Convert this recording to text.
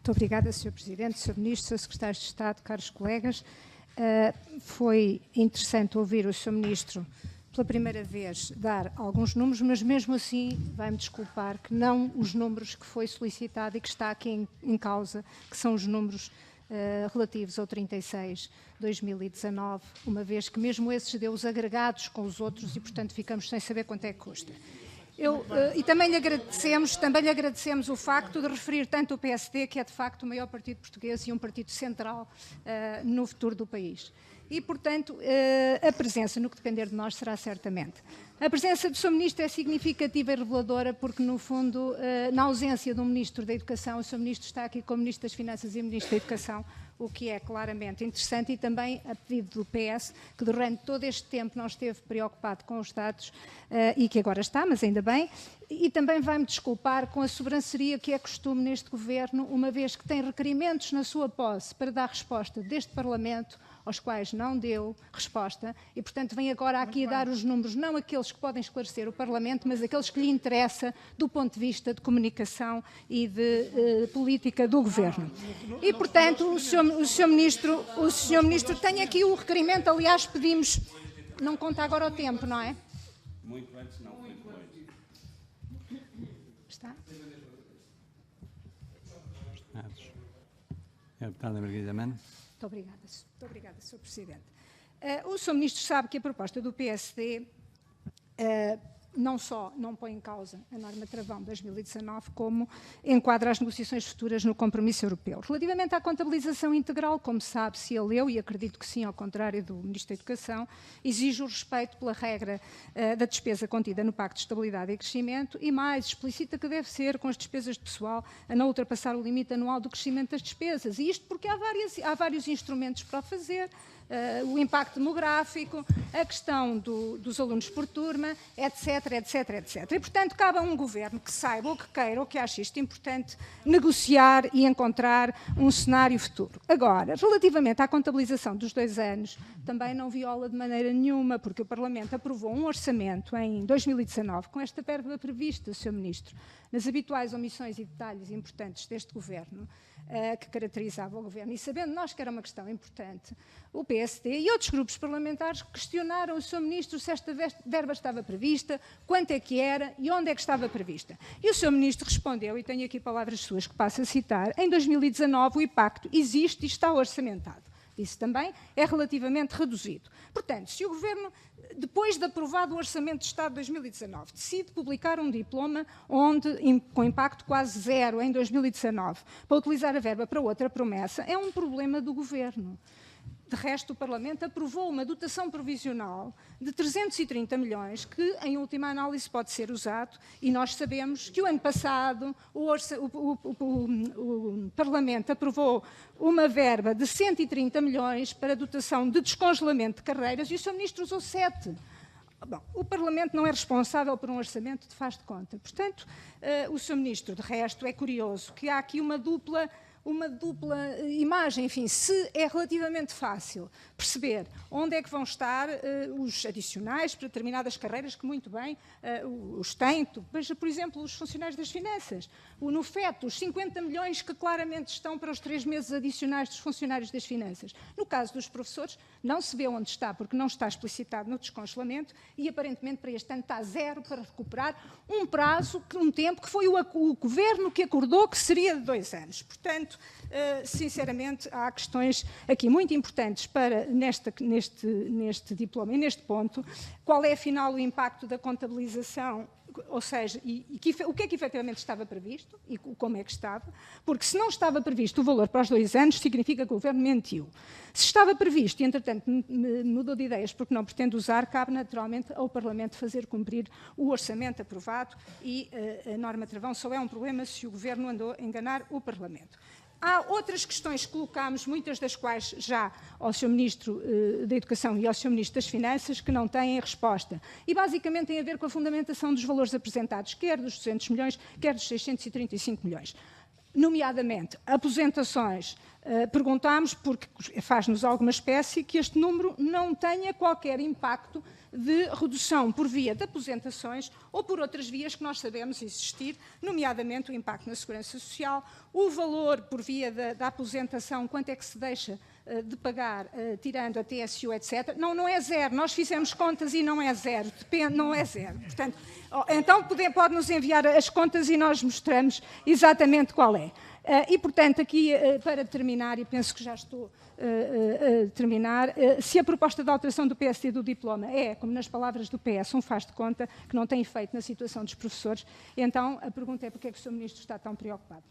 Muito obrigada, Sr. Presidente, Sr. Ministro, Sr. Secretário de Estado, caros colegas. Foi interessante ouvir o Sr. Ministro pela primeira vez dar alguns números, mas mesmo assim vai-me desculpar que não os números que foi solicitado e que está aqui em causa, que são os números relativos ao 36/2019, uma vez que mesmo esses deu-os agregados com os outros e, portanto, ficamos sem saber quanto é que custa. E também lhe agradecemos o facto de referir tanto o PSD, que é de facto o maior partido português e um partido central no futuro do país. E, portanto, a presença, no que depender de nós, será certamente. A presença do Sr. Ministro é significativa e reveladora porque, no fundo, na ausência do Ministro da Educação, o Sr. Ministro está aqui como Ministro das Finanças e Ministro da Educação, o que é claramente interessante e também a pedido do PS, que durante todo este tempo não esteve preocupado com os dados e que agora está, mas ainda bem, e também vai-me desculpar com a sobranceria que é costume neste Governo, uma vez que tem requerimentos na sua posse para dar resposta deste Parlamento, aos quais não deu resposta, e, portanto, vem agora aqui a dar os números, não aqueles que podem esclarecer o Parlamento, mas aqueles que lhe interessa do ponto de vista de comunicação e de política do Governo. E, portanto, o Sr. Ministro tem aqui o requerimento, aliás, pedimos, não conta agora o tempo, não é? Muito antes, não, muito depois. Está? Deputada Margarida Mano. Muito obrigada, Sr. Presidente. O Sr. Ministro sabe que a proposta do PSD não só não põe em causa a norma travão de 2019, como enquadra as negociações futuras no compromisso europeu. Relativamente à contabilização integral, como sabe, se a leu, e acredito que sim, ao contrário do Ministro da Educação, exige o respeito pela regra da despesa contida no Pacto de Estabilidade e Crescimento e mais, explicita que deve ser com as despesas de pessoal a não ultrapassar o limite anual do crescimento das despesas. E isto porque há vários instrumentos para o fazer, o impacto demográfico, a questão dos alunos por turma, etc, etc, etc. E, portanto, cabe a um governo que saiba ou que queira ou que ache isto importante negociar e encontrar um cenário futuro. Agora, relativamente à contabilização dos 2 anos, também não viola de maneira nenhuma, porque o Parlamento aprovou um orçamento em 2019 com esta verba prevista, Sr. Ministro, nas habituais omissões e detalhes importantes deste governo, que caracterizava o governo, e sabendo nós que era uma questão importante, o PSD e outros grupos parlamentares questionaram o Sr. Ministro se esta verba estava prevista, quanto é que era e onde é que estava prevista. E o Sr. Ministro respondeu, e tenho aqui palavras suas que passo a citar, em 2019 o impacto existe e está orçamentado. Disse também, é relativamente reduzido. Portanto, se o Governo, depois de aprovado o Orçamento de Estado de 2019, decide publicar um diploma com impacto quase zero em 2019, para utilizar a verba para outra promessa, é um problema do Governo. De resto, o Parlamento aprovou uma dotação provisional de 330 milhões que, em última análise, pode ser usado e nós sabemos que o ano passado o Parlamento aprovou uma verba de 130 milhões para a dotação de descongelamento de carreiras e o Sr. Ministro usou 7. Bom, o Parlamento não é responsável por um orçamento de faz de conta. Portanto, o Sr. Ministro, de resto, é curioso que há aqui uma dupla imagem, enfim, se é relativamente fácil perceber onde é que vão estar os adicionais para determinadas carreiras que muito bem os têm. Veja, por exemplo, os funcionários das finanças, no FET, os 50 milhões que claramente estão para os 3 meses adicionais dos funcionários das finanças. No caso dos professores, não se vê onde está, porque não está explicitado no descongelamento e aparentemente para este ano está zero para recuperar um prazo, um tempo que foi o Governo que acordou que seria de 2 anos. Portanto, sinceramente, há questões aqui muito importantes para neste diploma e neste ponto. Qual é, afinal, o impacto da contabilização, ou seja, o que é que efetivamente estava previsto e como é que estava? Porque se não estava previsto o valor para os 2 anos, significa que o Governo mentiu. Se estava previsto e, entretanto, mudou de ideias porque não pretende usar, cabe naturalmente ao Parlamento fazer cumprir o orçamento aprovado e a norma travão só é um problema se o Governo andou a enganar o Parlamento. Há outras questões que colocámos, muitas das quais já ao Sr. Ministro da Educação e ao Sr. Ministro das Finanças, que não têm resposta. E basicamente tem a ver com a fundamentação dos valores apresentados, quer dos 200 milhões, quer dos 635 milhões. nomeadamente aposentações. Perguntámos, porque faz-nos alguma espécie, que este número não tenha qualquer impacto de redução por via de aposentações ou por outras vias que nós sabemos existir, nomeadamente o impacto na segurança social, o valor por via da aposentação, quanto é que se deixa de pagar, tirando a TSU, etc. Não é zero, nós fizemos contas e não é zero, depende, não é zero. Portanto, então pode-nos enviar as contas e nós mostramos exatamente qual é. E, portanto, aqui, para terminar, e penso que já estou a terminar, se a proposta de alteração do PSD do diploma é, como nas palavras do PS, um faz de conta que não tem efeito na situação dos professores, então a pergunta é porque é que o Sr. Ministro está tão preocupado.